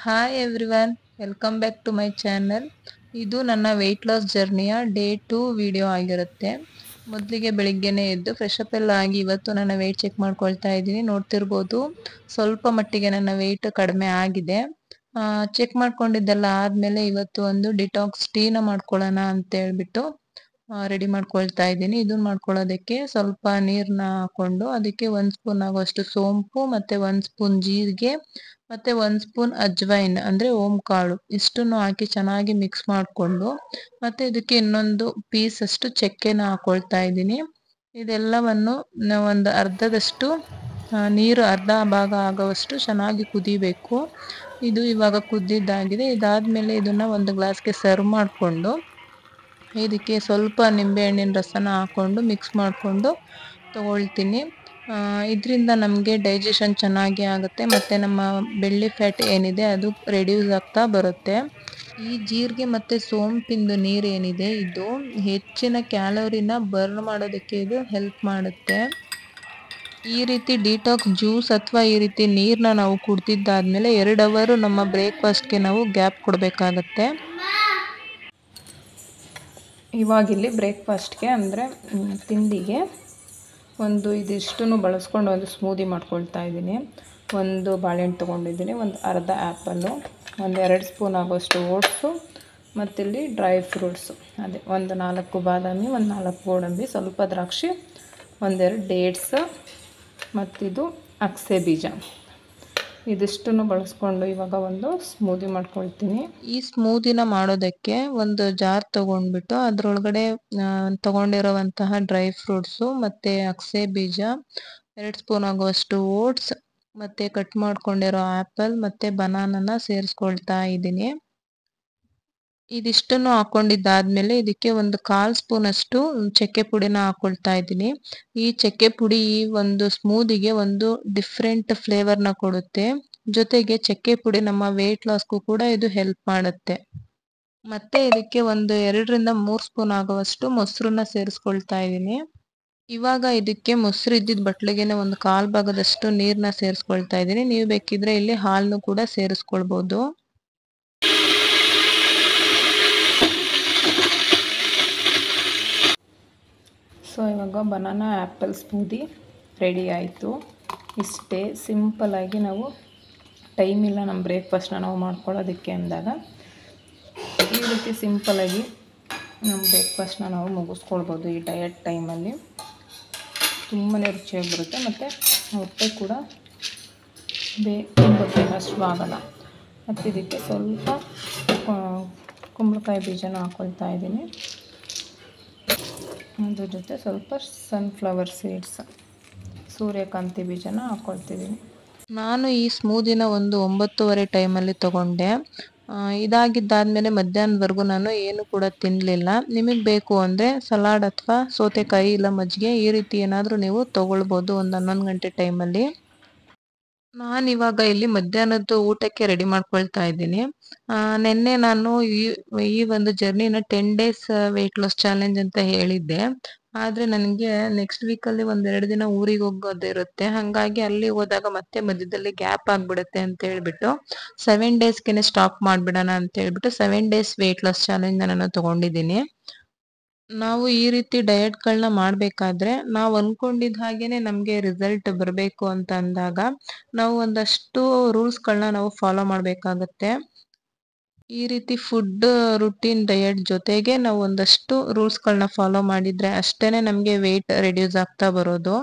Hi everyone, welcome back to my channel. ಇದು ನನ್ನ weight loss ಜರ್ನಿಯ ಡೇ 2 ವಿಡಿಯೋ ಆಗಿರುತ್ತೆ. ಮೊದಲಿಗೆ ಬೆಳಿಗ್ಗೆನೆ ಎದ್ದು ಫ್ರೆಶ್ ಅಪ್ ಎಲ್ಲ ಆಗಿ ಇವತ್ತು ನನ್ನ ವೆಯ್ಟ್ ಚೆಕ್ ಮಾಡ್ಕೊಳ್ತಾ ಇದ್ದೀನಿ. ನೋಡ್ತಿರ್ಬೋದು, ಸ್ವಲ್ಪ ಮಟ್ಟಿಗೆ ನನ್ನ ವೆಯ್ಟ್ ಕಡಿಮೆ ಆಗಿದೆ. ಚೆಕ್ ಮಾಡ್ಕೊಂಡಿದ್ದೆಲ್ಲ ಆದಮೇಲೆ ಇವತ್ತು ಒಂದು ಡಿಟಾಕ್ಸ್ ಟೀನ ಮಾಡ್ಕೊಳ್ಳೋಣ ಅಂತ ಹೇಳ್ಬಿಟ್ಟು ರೆಡಿ ಮಾಡ್ಕೊಳ್ತಾ ಇದ್ದೀನಿ. ಇದನ್ನ ಮಾಡ್ಕೊಳ್ಳೋದಕ್ಕೆ ಸ್ವಲ್ಪ ನೀರನ್ನ ಹಾಕೊಂಡು ಅದಕ್ಕೆ 1 ಸ್ಪೂನ್ ಆಗುವಷ್ಟು ಸೋಂಪು ಮತ್ತೆ 1 ಸ್ಪೂನ್ ಜೀರಿಗೆ ಮತ್ತೆ 1 ಸ್ಪೂನ್ ಅಜ್ವೈನ್ ಅಂದ್ರೆ ಓಂ ಕಾಳು ಇಷ್ಟನ್ನು ಹಾಕಿ ಚೆನ್ನಾಗಿ ಮಿಕ್ಸ್ ಮಾಡಿಕೊಂಡು ಮತ್ತೆ ಇದಕ್ಕೆ ಇನ್ನೊಂದು ಪೀಸ್ ಅಷ್ಟು ಚಕ್ಕೆನ ಹಾಕೊಳ್ತಾ ಇದ್ದೀನಿ. ಇದೆಲ್ಲವನ್ನು ಒಂದು ಅರ್ಧದಷ್ಟು ನೀರು ಅರ್ಧ ಭಾಗ ಆಗುವಷ್ಟು ಚೆನ್ನಾಗಿ ಕುದಿಬೇಕು. ಇದು ಇವಾಗ ಕುದ್ದಿದ್ದಾಗಿದೆ. ಇದಾದ್ಮೇಲೆ ಇದನ್ನ ಒಂದು ಗ್ಲಾಸ್ಗೆ ಸರ್ವ್ ಮಾಡಿಕೊಂಡು ಇದಕ್ಕೆ ಸ್ವಲ್ಪ ನಿಂಬೆಹಣ್ಣಿನ ರಸನ ಹಾಕೊಂಡು ಮಿಕ್ಸ್ ಮಾಡಿಕೊಂಡು ತಗೊಳ್ತೀನಿ. ಇದರಿಂದ ನಮಗೆ ಡೈಜೆಷನ್ ಚೆನ್ನಾಗಿ ಆಗುತ್ತೆ ಮತ್ತು ನಮ್ಮ ಬೆಳ್ಳಿ ಫ್ಯಾಟ್ ಏನಿದೆ ಅದು ರೆಡ್ಯೂಸ್ ಆಗ್ತಾ ಬರುತ್ತೆ. ಈ ಜೀರಿಗೆ ಮತ್ತು ಸೋಂಪಿಂದು ನೀರು ಏನಿದೆ ಇದು ಹೆಚ್ಚಿನ ಕ್ಯಾಲೋರಿನ ಬರ್ನ್ ಮಾಡೋದಕ್ಕೆ ಇದು ಹೆಲ್ಪ್ ಮಾಡುತ್ತೆ. ಈ ರೀತಿ ಡಿಟಾಕ್ಸ್ ಜ್ಯೂಸ್ ಅಥವಾ ಈ ರೀತಿ ನೀರನ್ನ ನಾವು ಕುಡ್ದಿದ್ದಾದ್ಮೇಲೆ 2 ಅವರ್ ನಮ್ಮ ಬ್ರೇಕ್ಫಾಸ್ಟ್ಗೆ ನಾವು ಗ್ಯಾಪ್ ಕೊಡಬೇಕಾಗತ್ತೆ. ಇವಾಗಿಲ್ಲಿ ಬ್ರೇಕ್ಫಾಸ್ಟ್ಗೆ ಅಂದರೆ ತಿಂಡಿಗೆ ಒಂದು ಇದಿಷ್ಟನ್ನು ಬಳಸ್ಕೊಂಡು ಒಂದು ಸ್ಮೂದಿ ಮಾಡ್ಕೊಳ್ತಾ ಇದ್ದೀನಿ. ಒಂದು ಬಾಳೆಹಣ್ಣು ತೊಗೊಂಡಿದ್ದೀನಿ, ಒಂದು ಅರ್ಧ ಆ್ಯಪಲ್ಲು, ಒಂದು 2 ಸ್ಪೂನ್ ಆಗೋಷ್ಟು ಓಟ್ಸು, ಮತ್ತಿಲ್ಲಿ ಡ್ರೈ ಫ್ರೂಟ್ಸು ಅದೇ ಒಂದು 4 ಬಾದಾಮಿ, ಒಂದು 4 ಗೋಡಂಬಿ, ಸ್ವಲ್ಪ ದ್ರಾಕ್ಷಿ, 1-2 ಡೇಟ್ಸ್ ಮತ್ತಿದು ಅಗಸೆ ಬೀಜ. ಇದಿಷ್ಟನ್ನು ಬಳಸ್ಕೊಂಡು ಇವಾಗ ಒಂದು ಸ್ಮೂದಿ ಮಾಡ್ಕೊಳ್ತೀನಿ. ಈ ಸ್ಮೂದಿನ ಮಾಡೋದಕ್ಕೆ ಒಂದು ಜಾರ್ ತೊಗೊಂಡ್ಬಿಟ್ಟು ಅದರೊಳಗಡೆ ತೊಗೊಂಡಿರೋವಂತಹ ಡ್ರೈ ಫ್ರೂಟ್ಸು ಮತ್ತು ಅಗಸೆ ಬೀಜ, 2 ಸ್ಪೂನ್ ಆಗುವಷ್ಟು ಓಟ್ಸ್ ಮತ್ತು ಕಟ್ ಮಾಡ್ಕೊಂಡಿರೋ ಆ್ಯಪಲ್ ಮತ್ತು ಬನಾನನ ಸೇರಿಸ್ಕೊಳ್ತಾ ಇದ್ದೀನಿ. ಇದಿಷ್ಟನ್ನು ಹಾಕ್ಕೊಂಡಿದ್ದಾದಮೇಲೆ ಇದಕ್ಕೆ ಒಂದು 1/4 ಸ್ಪೂನಷ್ಟು ಚಕ್ಕೆ ಪುಡಿನ ಹಾಕ್ಕೊಳ್ತಾ ಇದ್ದೀನಿ. ಈ ಚಕ್ಕೆ ಪುಡಿ ಈ ಒಂದು ಸ್ಮೂದಿಗೆ ಒಂದು ಡಿಫ್ರೆಂಟ್ ಫ್ಲೇವರ್ನ ಕೊಡುತ್ತೆ. ಜೊತೆಗೆ ಚಕ್ಕೆ ಪುಡಿ ನಮ್ಮ ವೆಯ್ಟ್ ಲಾಸ್ಗೂ ಕೂಡ ಇದು ಹೆಲ್ಪ್ ಮಾಡುತ್ತೆ. ಮತ್ತು ಇದಕ್ಕೆ ಒಂದು 2-3 ಸ್ಪೂನ್ ಆಗುವಷ್ಟು ಮೊಸರನ್ನ ಸೇರಿಸ್ಕೊಳ್ತಾ ಇದ್ದೀನಿ. ಇವಾಗ ಇದಕ್ಕೆ ಮೊಸರು ಇದ್ದಿದ್ದ ಬಟ್ಲಿಗೆನೆ ಒಂದು 1/4 ಭಾಗದಷ್ಟು ನೀರನ್ನ ಸೇರಿಸ್ಕೊಳ್ತಾ ಇದ್ದೀನಿ. ನೀವು ಬೇಕಿದ್ರೆ ಇಲ್ಲಿ ಹಾಲನ್ನು ಕೂಡ ಸೇರಿಸ್ಕೊಳ್ಬೋದು. ಸೊ ಇವಾಗ ಬನಾನಾ ಆ್ಯಪಲ್ ಸ್ಮೂದಿ ರೆಡಿ ಆಯಿತು. ಇಷ್ಟೇ ಸಿಂಪಲ್ಲಾಗಿ ನಾವು ಟೈಮ್ ಇಲ್ಲ ನಮ್ಮ ಬ್ರೇಕ್ಫಾಸ್ಟ್ನ ನಾವು ಮಾಡ್ಕೊಳ್ಳೋದಕ್ಕೆ ಅಂದಾಗ ಈ ರೀತಿ ಸಿಂಪಲ್ಲಾಗಿ ನಮ್ಮ ಬ್ರೇಕ್ಫಾಸ್ಟ್ನ ನಾವು ಮುಗಿಸ್ಕೊಳ್ಬೋದು. ಈ ಡಯಟ್ ಟೈಮಲ್ಲಿ ತುಂಬಾ ರುಚಿಯಾಗಿ ಬರುತ್ತೆ ಮತ್ತು ಹೊಟ್ಟೆ ಕೂಡ ತುಂಬುತ್ತೆ, ಹಸಿವಾಗಲ್ಲ. ಮತ್ತು ಇದಕ್ಕೆ ಸ್ವಲ್ಪ ಕುಂಬಳಕಾಯಿ ಬೀಜನ ಹಾಕ್ಕೊಳ್ತಾ ಇದ್ದೀನಿ. ಅದ್ರ ಜೊತೆ ಸ್ವಲ್ಪ ಸನ್ಫ್ಲವರ್ ಸೀಡ್ಸ್, ಸೂರ್ಯಕಾಂತಿ ಬೀಜನ ಹಾಕ್ಕೊಳ್ತಿದ್ದೀನಿ. ನಾನು ಈ ಸ್ಮೂದಿನ ಒಂದು 9:30 ಟೈಮಲ್ಲಿ ತೊಗೊಂಡೆ. ಇದಾಗಿದ್ದಾದಮೇಲೆ ಮಧ್ಯಾಹ್ನದವರೆಗೂ ನಾನು ಏನು ಕೂಡ ತಿನ್ನಲಿಲ್ಲ. ನಿಮಗೆ ಬೇಕು ಅಂದರೆ ಸಲಾಡ್ ಅಥವಾ ಸೌತೆಕಾಯಿ ಇಲ್ಲ ಮಜ್ಜಿಗೆ ಈ ರೀತಿ ಏನಾದರೂ ನೀವು ತೊಗೊಳ್ಬೋದು ಒಂದು 11 ಗಂಟೆ ಟೈಮಲ್ಲಿ. ನಾನಿವಾಗ ಇಲ್ಲಿ ಮಧ್ಯಾಹ್ನದ್ದು ಊಟಕ್ಕೆ ರೆಡಿ ಮಾಡ್ಕೊಳ್ತಾ ಇದ್ದೀನಿ. ನಿನ್ನೆ ನಾನು ಈ ಒಂದು ಜರ್ನಿನ 10 ಡೇಸ್ ವೆಯ್ಟ್ ಲಾಸ್ ಚಾಲೆಂಜ್ ಅಂತ ಹೇಳಿದ್ದೆ. ಆದರೆ ನನಗೆ ನೆಕ್ಸ್ಟ್ ವೀಕಲ್ಲಿ 1-2 ದಿನ ಊರಿಗೆ ಹೋಗೋದಿರುತ್ತೆ. ಹಾಗಾಗಿ ಅಲ್ಲಿ ಹೋದಾಗ ಮತ್ತೆ ಮಧ್ಯದಲ್ಲಿ ಗ್ಯಾಪ್ ಆಗಿಬಿಡುತ್ತೆ ಅಂತ ಹೇಳ್ಬಿಟ್ಟು 7 ಡೇಸ್ಗೆ ಸ್ಟಾಪ್ ಮಾಡಿಬಿಡೋಣ ಅಂತ ಹೇಳ್ಬಿಟ್ಟು 7 ಡೇಸ್ ವೆಯ್ಟ್ ಲಾಸ್ ಚಾಲೆಂಜ್ನ ನಾನು ತೊಗೊಂಡಿದ್ದೀನಿ. ನಾವು ಈ ರೀತಿ ಡಯಟ್ಗಳನ್ನ ಮಾಡಬೇಕಾದ್ರೆ ನಾವು ಅಂದ್ಕೊಂಡಿದ್ದ ಹಾಗೇನೆ ನಮಗೆ ರಿಸಲ್ಟ್ ಬರಬೇಕು ಅಂತ ಅಂದಾಗ ನಾವು ಒಂದಷ್ಟು ರೂಲ್ಸ್ಗಳನ್ನ ನಾವು ಫಾಲೋ ಮಾಡಬೇಕಾಗತ್ತೆ. ಈ ರೀತಿ ಫುಡ್ ರುಟೀನ್ ಡಯಟ್ ಜೊತೆಗೆ ನಾವು ಒಂದಷ್ಟು ರೂಲ್ಸ್ಗಳನ್ನ ಫಾಲೋ ಮಾಡಿದರೆ ಅಷ್ಟೇ ನಮಗೆ ವೆಯ್ಟ್ ರೆಡ್ಯೂಸ್ ಆಗ್ತಾ ಬರೋದು.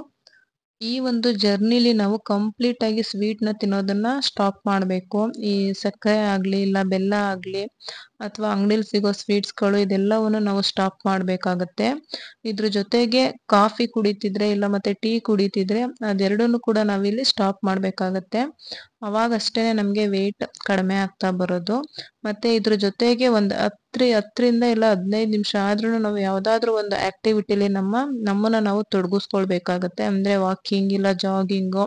ಈ ಒಂದು ಜರ್ನಿಲಿ ನಾವು ಕಂಪ್ಲೀಟಾಗಿ ಸ್ವೀಟ್ನ ತಿನ್ನೋದನ್ನು ಸ್ಟಾಪ್ ಮಾಡಬೇಕು. ಈ ಸಕ್ಕರೆ ಆಗಲಿ ಇಲ್ಲ ಬೆಲ್ಲ ಆಗಲಿ ಅಥವಾ ಅಂಗಡಿಲಿ ಸಿಗೋ ಸ್ವೀಟ್ಸ್ಗಳು ಇದೆಲ್ಲವನ್ನು ನಾವು ಸ್ಟಾಪ್ ಮಾಡಬೇಕಾಗತ್ತೆ. ಇದ್ರ ಜೊತೆಗೆ ಕಾಫಿ ಕುಡಿತಿದ್ರೆ ಇಲ್ಲ ಮತ್ತು ಟೀ ಕುಡಿತಿದ್ರೆ ಅದೆರಡನ್ನೂ ಕೂಡ ನಾವಿಲ್ಲಿ ಸ್ಟಾಪ್ ಮಾಡಬೇಕಾಗತ್ತೆ. ಅವಾಗಷ್ಟೇ ನಮಗೆ ವೆಯ್ಟ್ ಕಡಿಮೆ ಆಗ್ತಾ ಬರೋದು. ಮತ್ತು ಇದ್ರ ಜೊತೆಗೆ ಒಂದು 10ರಿಂದ ಇಲ್ಲ 15 ನಿಮಿಷ ಆದ್ರೂ ನಾವು ಯಾವುದಾದ್ರೂ ಒಂದು ಆ್ಯಕ್ಟಿವಿಟಿಲಿ ನಮ್ಮನ್ನು ನಾವು ತೊಡಗಿಸ್ಕೊಳ್ಬೇಕಾಗತ್ತೆ. ಅಂದರೆ ವಾಕಿಂಗ್ ಇಲ್ಲ ಜಾಗಿಂಗು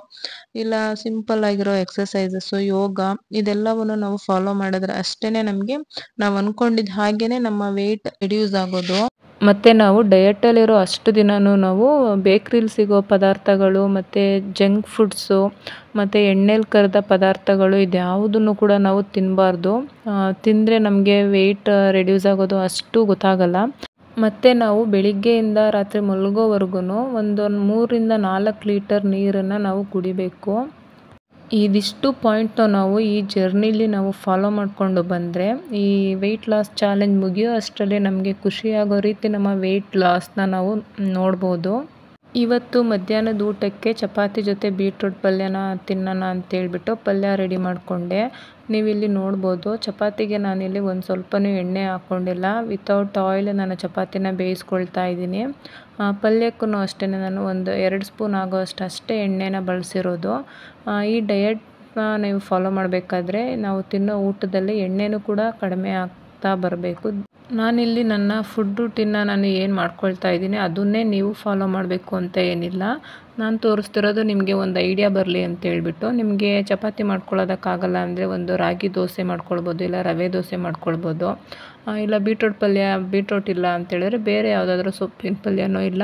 ಇಲ್ಲ ಸಿಂಪಲ್ ಆಗಿರೋ ಎಕ್ಸಸೈಸಸ್ಸು, ಯೋಗ ಇದೆಲ್ಲವನ್ನು ನಾವು ಫಾಲೋ ಮಾಡಿದ್ರೆ ಅಷ್ಟೇ ನಮಗೆ ನಾವು ಅಂದ್ಕೊಂಡಿದ್ದ ಹಾಗೇ ನಮ್ಮ ವೆಯ್ಟ್ ರಿಡ್ಯೂಸ್ ಆಗೋದು. ಮತ್ತು ನಾವು ಡಯಟಲ್ಲಿರೋ ಅಷ್ಟು ದಿನವೂ ನಾವು ಬೇಕ್ರಿಲಿ ಸಿಗೋ ಪದಾರ್ಥಗಳು ಮತ್ತು ಜಂಕ್ ಫುಡ್ಸು ಮತ್ತು ಎಣ್ಣೆಲಿ ಕರಿದ ಪದಾರ್ಥಗಳು ಇದ್ಯಾವುದನ್ನು ಕೂಡ ನಾವು ತಿನ್ನಬಾರ್ದು. ತಿಂದರೆ ನಮಗೆ ವೆಯ್ಟ್ ರೆಡ್ಯೂಸ್ ಆಗೋದು ಅಷ್ಟು ಗೊತ್ತಾಗಲ್ಲ. ಮತ್ತು ನಾವು ಬೆಳಿಗ್ಗೆಯಿಂದ ರಾತ್ರಿ ಮಲಗೋವರೆಗೂ ಒಂದು 3ರಿಂದ 4 ಲೀಟರ್ ನೀರನ್ನು ನಾವು ಕುಡಿಬೇಕು. ಇದಿಷ್ಟು ಪಾಯಿಂಟ್ನ ನಾವು ಈ ಜರ್ನಿಲಿ ನಾವು ಫಾಲೋ ಮಾಡಿಕೊಂಡು ಬಂದರೆ ಈ ವೆಯ್ಟ್ ಲಾಸ್ ಚಾಲೆಂಜ್ ಮುಗಿಯೋ ಅಷ್ಟರಲ್ಲಿ ನಮಗೆ ಖುಷಿಯಾಗೋ ರೀತಿ ನಮ್ಮ ವೆಯ್ಟ್ ಲಾಸ್ನ ನಾವು ನೋಡ್ಬೋದು. ಇವತ್ತು ಮಧ್ಯಾಹ್ನದ ಊಟಕ್ಕೆ ಚಪಾತಿ ಜೊತೆ ಬೀಟ್ರೂಟ್ ಪಲ್ಯನ ತಿನ್ನೋಣ ಅಂತೇಳ್ಬಿಟ್ಟು ಪಲ್ಯ ರೆಡಿ ಮಾಡಿಕೊಂಡೆ. ನೀವಿಲ್ಲಿ ನೋಡ್ಬೋದು, ಚಪಾತಿಗೆ ನಾನಿಲ್ಲಿ ಒಂದು ಸ್ವಲ್ಪನೂ ಎಣ್ಣೆ ಹಾಕ್ಕೊಂಡಿಲ್ಲ, ವಿತೌಟ್ ಆಯಿಲ್ ನಾನು ಚಪಾತಿನ ಬೇಯಿಸ್ಕೊಳ್ತಾ ಇದ್ದೀನಿ. ಪಲ್ಯಕ್ಕೂ ಅಷ್ಟೇ ನಾನು ಒಂದು 2 ಸ್ಪೂನ್ ಆಗೋಷ್ಟು ಅಷ್ಟೇ ಎಣ್ಣೆನ ಬಳಸಿರೋದು. ಈ ಡಯಟ್ನ ನೀವು ಫಾಲೋ ಮಾಡಬೇಕಾದ್ರೆ ನಾವು ತಿನ್ನೋ ಊಟದಲ್ಲಿ ಎಣ್ಣೆನೂ ಕೂಡ ಕಡಿಮೆ ಆಗ್ತಾ ಬರಬೇಕು. ನಾನಿಲ್ಲಿ ನನ್ನ ಫುಡ್ ರೂಟೀನ್ನ ನಾನು ಏನು ಮಾಡ್ಕೊಳ್ತಾ ಇದ್ದೀನಿ ಅದನ್ನೇ ನೀವು ಫಾಲೋ ಮಾಡಬೇಕು ಅಂತ ಏನಿಲ್ಲ. ನಾನು ತೋರಿಸ್ತಿರೋದು ನಿಮಗೆ ಒಂದು ಐಡಿಯಾ ಬರಲಿ ಅಂತೇಳ್ಬಿಟ್ಟು. ನಿಮಗೆ ಚಪಾತಿ ಮಾಡ್ಕೊಳ್ಳೋದಕ್ಕಾಗಲ್ಲ ಅಂದರೆ ಒಂದು ರಾಗಿ ದೋಸೆ ಮಾಡ್ಕೊಳ್ಬೋದು, ಇಲ್ಲ ರವೆ ದೋಸೆ ಮಾಡ್ಕೊಳ್ಬೋದು, ಇಲ್ಲ ಬೀಟ್ರೂಟ್ ಇಲ್ಲ ಅಂತೇಳಿದ್ರೆ ಬೇರೆ ಯಾವುದಾದ್ರೂ ಸೊಪ್ಪಿನ ಪಲ್ಯನೋ ಇಲ್ಲ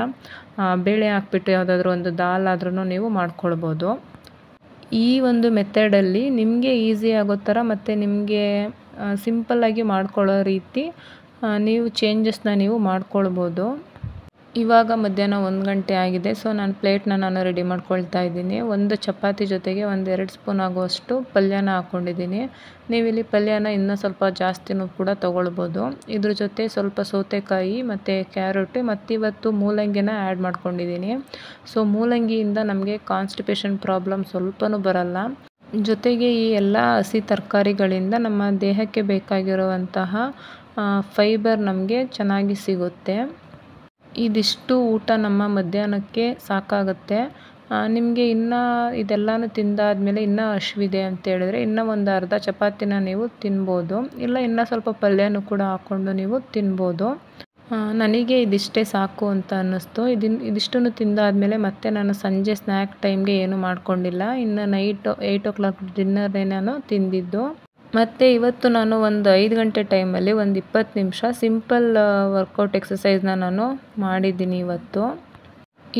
ಬೇಳೆ ಹಾಕ್ಬಿಟ್ಟು ಯಾವುದಾದ್ರೂ ಒಂದು ದಾಲ್ ಆದ್ರೂ ನೀವು ಮಾಡ್ಕೊಳ್ಬೋದು. ಈ ಒಂದು ಮೆಥಡಲ್ಲಿ ನಿಮಗೆ ಈಸಿ ಆಗೋ ಥರ ಮತ್ತು ನಿಮಗೆ ಸಿಂಪಲ್ಲಾಗಿ ಮಾಡ್ಕೊಳ್ಳೋ ರೀತಿ ನೀವು ಚೇಂಜಸ್ನ ನೀವು ಮಾಡ್ಕೊಳ್ಬೋದು. ಇವಾಗ ಮಧ್ಯಾಹ್ನ 1 ಗಂಟೆ ಆಗಿದೆ. ಸೊ ನಾನು ಪ್ಲೇಟ್ನ ರೆಡಿ ಮಾಡ್ಕೊಳ್ತಾ ಇದ್ದೀನಿ. ಒಂದು ಚಪಾತಿ ಜೊತೆಗೆ ಒಂದು 2 ಸ್ಪೂನ್ ಆಗುವಷ್ಟು ಪಲ್ಯನ ಹಾಕ್ಕೊಂಡಿದ್ದೀನಿ. ನೀವಿಲ್ಲಿ ಪಲ್ಯನ ಇನ್ನೂ ಸ್ವಲ್ಪ ಜಾಸ್ತಿನೂ ಕೂಡ ತೊಗೊಳ್ಬೋದು. ಇದ್ರ ಜೊತೆ ಸ್ವಲ್ಪ ಸೌತೆಕಾಯಿ ಮತ್ತು ಕ್ಯಾರೆಟು ಮತ್ತು ಇವತ್ತು ಮೂಲಂಗಿನ ಆ್ಯಡ್ ಮಾಡ್ಕೊಂಡಿದ್ದೀನಿ. ಸೊ ಮೂಲಂಗಿಯಿಂದ ನಮಗೆ ಕಾನ್ಸ್ಟಿಪೇಷನ್ ಪ್ರಾಬ್ಲಮ್ ಸ್ವಲ್ಪನೂ ಬರಲ್ಲ. ಜೊತೆಗೆ ಈ ಎಲ್ಲ ಹಸಿ ತರಕಾರಿಗಳಿಂದ ನಮ್ಮ ದೇಹಕ್ಕೆ ಬೇಕಾಗಿರುವಂತಹ ಫೈಬರ್ ನಮಗೆ ಚೆನ್ನಾಗಿ ಸಿಗುತ್ತೆ. ಇದಿಷ್ಟು ಊಟ ನಮ್ಮ ಮಧ್ಯಾಹ್ನಕ್ಕೆ ಸಾಕಾಗುತ್ತೆ. ನಿಮಗೆ ಇನ್ನೂ ಇದೆಲ್ಲನೂ ತಿಂದಾದ್ಮೇಲೆ ಇನ್ನೂ ಹಸಿವಿದೆ ಅಂತೇಳಿದ್ರೆ ಇನ್ನೂ ಒಂದು ಅರ್ಧ ಚಪಾತಿನ ನೀವು ತಿನ್ಬೋದು, ಇಲ್ಲ ಇನ್ನೂ ಸ್ವಲ್ಪ ಪಲ್ಯನೂ ಕೂಡ ಹಾಕ್ಕೊಂಡು ನೀವು ತಿನ್ಬೋದು. ನನಗೆ ಇದಿಷ್ಟೇ ಸಾಕು ಅಂತ ಅನ್ನಿಸ್ತು. ಇದಿಷ್ಟನ್ನು ತಿಂದಾದ್ಮೇಲೆ ಮತ್ತೆ ನಾನು ಸಂಜೆ ಸ್ನ್ಯಾಕ್ ಟೈಮ್ಗೆ ಏನೂ ಮಾಡ್ಕೊಂಡಿಲ್ಲ. ಇನ್ನು ನೈಟ್ 8 o'clock ಡಿನ್ನರ್ನೇ ನಾನು ತಿಂದಿದ್ದು. ಮತ್ತು ಇವತ್ತು ನಾನು ಒಂದು 5 ಗಂಟೆ ಟೈಮಲ್ಲಿ ಒಂದು 20 ನಿಮಿಷ ಸಿಂಪಲ್ ವರ್ಕೌಟ್ ಎಕ್ಸಸೈಸ್ನ ನಾನು ಮಾಡಿದ್ದೀನಿ ಇವತ್ತು.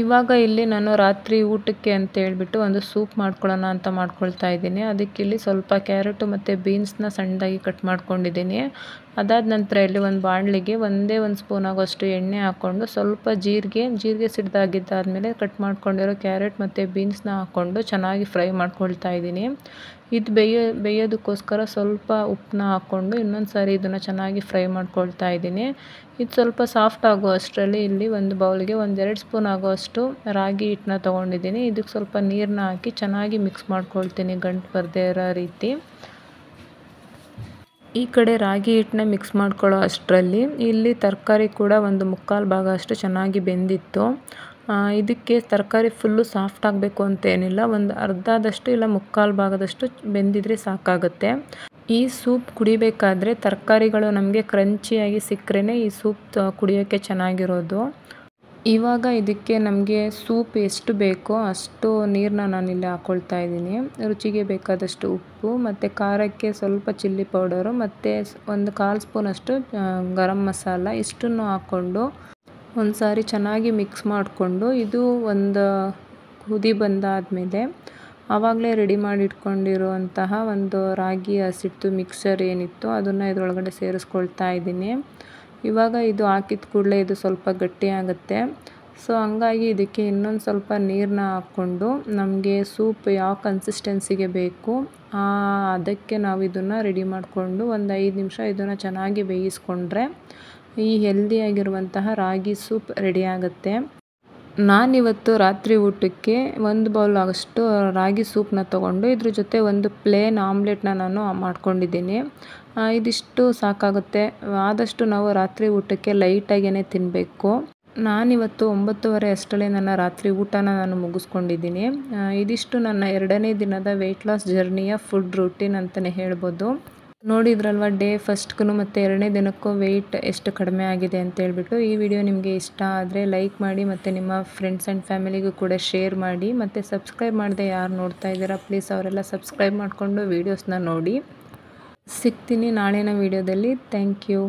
ಇವಾಗ ಇಲ್ಲಿ ನಾನು ರಾತ್ರಿ ಊಟಕ್ಕೆ ಅಂತೇಳ್ಬಿಟ್ಟು ಒಂದು ಸೂಪ್ ಮಾಡ್ಕೊಳ್ಳೋಣ ಅಂತ ಮಾಡ್ಕೊಳ್ತಾ ಇದ್ದೀನಿ. ಅದಕ್ಕಿಲ್ಲಿ ಸ್ವಲ್ಪ ಕ್ಯಾರೆಟು ಮತ್ತು ಬೀನ್ಸ್ನ ಸಣ್ಣದಾಗಿ ಕಟ್ ಮಾಡ್ಕೊಂಡಿದ್ದೀನಿ. ಅದಾದ ನಂತರ ಇಲ್ಲಿ ಒಂದು ಬಾಣಲಿಗೆ ಒಂದೇ ಒಂದು ಸ್ಪೂನ್ ಆಗೋಷ್ಟು ಎಣ್ಣೆ ಹಾಕ್ಕೊಂಡು ಸ್ವಲ್ಪ ಜೀರಿಗೆ ಸಿಡ್ದಾಗಿದ್ದಾದಮೇಲೆ ಕಟ್ ಮಾಡ್ಕೊಂಡಿರೋ ಕ್ಯಾರೆಟ್ ಮತ್ತು ಬೀನ್ಸ್ನ ಹಾಕ್ಕೊಂಡು ಚೆನ್ನಾಗಿ ಫ್ರೈ ಮಾಡ್ಕೊಳ್ತಾ ಇದ್ದೀನಿ. ಇದು ಬೇಯೋದಕ್ಕೋಸ್ಕರ ಸ್ವಲ್ಪ ಉಪ್ಪನ್ನ ಹಾಕ್ಕೊಂಡು ಇನ್ನೊಂದು ಸಾರಿ ಇದನ್ನು ಚೆನ್ನಾಗಿ ಫ್ರೈ ಮಾಡ್ಕೊಳ್ತಾ ಇದ್ದೀನಿ. ಇದು ಸ್ವಲ್ಪ ಸಾಫ್ಟ್ ಆಗೋ ಅಷ್ಟರಲ್ಲಿ ಇಲ್ಲಿ ಒಂದು ಬೌಲ್ಗೆ ಒಂದು 2 ಸ್ಪೂನ್ ಆಗೋಷ್ಟು ರಾಗಿ ಹಿಟ್ಟನ್ನ ತೊಗೊಂಡಿದ್ದೀನಿ. ಇದಕ್ಕೆ ಸ್ವಲ್ಪ ನೀರನ್ನ ಹಾಕಿ ಚೆನ್ನಾಗಿ ಮಿಕ್ಸ್ ಮಾಡ್ಕೊಳ್ತೀನಿ ಗಂಟು ಬರದೇ ಇರೋ ರೀತಿ. ಈ ಕಡೆ ರಾಗಿ ಹಿಟ್ಟನ್ನ ಮಿಕ್ಸ್ ಮಾಡ್ಕೊಳ್ಳೋ ಅಷ್ಟರಲ್ಲಿ ಇಲ್ಲಿ ತರಕಾರಿ ಕೂಡ ಒಂದು 3/4 ಭಾಗ ಅಷ್ಟು ಚೆನ್ನಾಗಿ ಬೆಂದಿತ್ತು. ಇದಕ್ಕೆ ತರಕಾರಿ ಫುಲ್ಲು ಸಾಫ್ಟ್ ಆಗಬೇಕು ಅಂತ ಏನಿಲ್ಲ, ಒಂದು ಅರ್ಧದಷ್ಟು ಇಲ್ಲ 3/4 ಭಾಗದಷ್ಟು ಬೆಂದಿದ್ರೆ ಸಾಕಾಗುತ್ತೆ. ಈ ಸೂಪ್ ಕುಡಿಬೇಕಾದ್ರೆ ತರಕಾರಿಗಳು ನಮಗೆ ಕ್ರಂಚಿಯಾಗಿ ಸಿಕ್ಕರೆ ಈ ಸೂಪ್ ಕುಡಿಯೋಕ್ಕೆ ಚೆನ್ನಾಗಿರೋದು. ಇವಾಗ ಇದಕ್ಕೆ ನಮಗೆ ಸೂಪ್ ಎಷ್ಟು ಬೇಕೋ ಅಷ್ಟು ನೀರನ್ನ ನಾನಿಲ್ಲಿ ಹಾಕ್ಕೊಳ್ತಾ ಇದ್ದೀನಿ. ರುಚಿಗೆ ಬೇಕಾದಷ್ಟು ಉಪ್ಪು ಮತ್ತು ಖಾರಕ್ಕೆ ಸ್ವಲ್ಪ ಚಿಲ್ಲಿ ಪೌಡರು ಮತ್ತು ಒಂದು 1/4 ಸ್ಪೂನಷ್ಟು ಗರಂ ಮಸಾಲ ಇಷ್ಟನ್ನು ಹಾಕ್ಕೊಂಡು ಒಂದು ಸಾರಿ ಚೆನ್ನಾಗಿ ಮಿಕ್ಸ್ ಮಾಡಿಕೊಂಡು ಇದು ಒಂದು ಕುದಿ ಬಂದಾದಮೇಲೆ ಆವಾಗಲೇ ರೆಡಿ ಮಾಡಿ ಇಟ್ಕೊಂಡಿರುವಂತಹ ಒಂದು ರಾಗಿ ಹಸಿಟ್ಟು ಮಿಕ್ಸರ್ ಏನಿತ್ತು ಅದನ್ನು ಇದರೊಳಗಡೆ ಸೇರಿಸ್ಕೊಳ್ತಾ ಇದ್ದೀನಿ. ಇವಾಗ ಇದು ಹಾಕಿದ ಕೂಡಲೇ ಇದು ಸ್ವಲ್ಪ ಗಟ್ಟಿಯಾಗುತ್ತೆ. ಸೊ ಹಂಗಾಗಿ ಇದಕ್ಕೆ ಇನ್ನೊಂದು ಸ್ವಲ್ಪ ನೀರನ್ನ ಹಾಕ್ಕೊಂಡು ನಮಗೆ ಸೂಪ್ ಯಾವ ಕನ್ಸಿಸ್ಟೆನ್ಸಿಗೆ ಬೇಕು ಅದಕ್ಕೆ ನಾವು ಇದನ್ನು ರೆಡಿ ಮಾಡಿಕೊಂಡು ಒಂದು 5 ನಿಮಿಷ ಇದನ್ನು ಚೆನ್ನಾಗಿ ಬೇಯಿಸ್ಕೊಂಡ್ರೆ ಈ ಹೆಲ್ದಿಯಾಗಿರುವಂತಹ ರಾಗಿ ಸೂಪ್ ರೆಡಿ ಆಗುತ್ತೆ. ನಾನಿವತ್ತು ರಾತ್ರಿ ಊಟಕ್ಕೆ 1 ಬೌಲ್ ಅಷ್ಟು ರಾಗಿ ಸೂಪನ್ನ ತೊಗೊಂಡು ಇದ್ರ ಜೊತೆ ಒಂದು ಪ್ಲೇನ್ ಆಮ್ಲೆಟ್ನ ನಾನು ಮಾಡ್ಕೊಂಡಿದ್ದೀನಿ. ಇದಿಷ್ಟು ಸಾಕಾಗುತ್ತೆ. ಆದಷ್ಟು ನಾವು ರಾತ್ರಿ ಊಟಕ್ಕೆ ಲೈಟಾಗೇ ತಿನ್ನಬೇಕು. ನಾನಿವತ್ತು 9:30 ಅಷ್ಟರಲ್ಲಿ ನನ್ನ ರಾತ್ರಿ ಊಟನ ನಾನು ಮುಗಿಸ್ಕೊಂಡಿದ್ದೀನಿ. ಇದಿಷ್ಟು ನನ್ನ 2ನೇ ದಿನದ ವೆಯ್ಟ್ ಲಾಸ್ ಜರ್ನಿಯ ಫುಡ್ ರೂಟೀನ್ ಅಂತಲೇ ಹೇಳ್ಬೋದು. ನೋಡಿದ್ರಲ್ವ ಡೇ ಫಸ್ಟ್ಗೂ ಮತ್ತು 2ನೇ ದಿನಕ್ಕೂ ವೆಯ್ಟ್ ಎಷ್ಟು ಕಡಿಮೆ ಆಗಿದೆ ಅಂತೇಳ್ಬಿಟ್ಟು. ಈ ವಿಡಿಯೋ ನಿಮಗೆ ಇಷ್ಟ ಆದರೆ ಲೈಕ್ ಮಾಡಿ ಮತ್ತು ನಿಮ್ಮ ಫ್ರೆಂಡ್ಸ್ ಆ್ಯಂಡ್ ಫ್ಯಾಮಿಲಿಗೂ ಕೂಡ ಶೇರ್ ಮಾಡಿ. ಮತ್ತು ಸಬ್ಸ್ಕ್ರೈಬ್ ಮಾಡದೆ ಯಾರು ನೋಡ್ತಾ ಇದ್ದೀರಾ ಪ್ಲೀಸ್ ಅವರೆಲ್ಲ ಸಬ್ಸ್ಕ್ರೈಬ್ ಮಾಡಿಕೊಂಡು ವೀಡಿಯೋಸ್ನ ನೋಡಿ. ಸಿಗ್ತೀನಿ ನಾಳಿನ ವಿಡಿಯೋದಲ್ಲಿ. Thank you.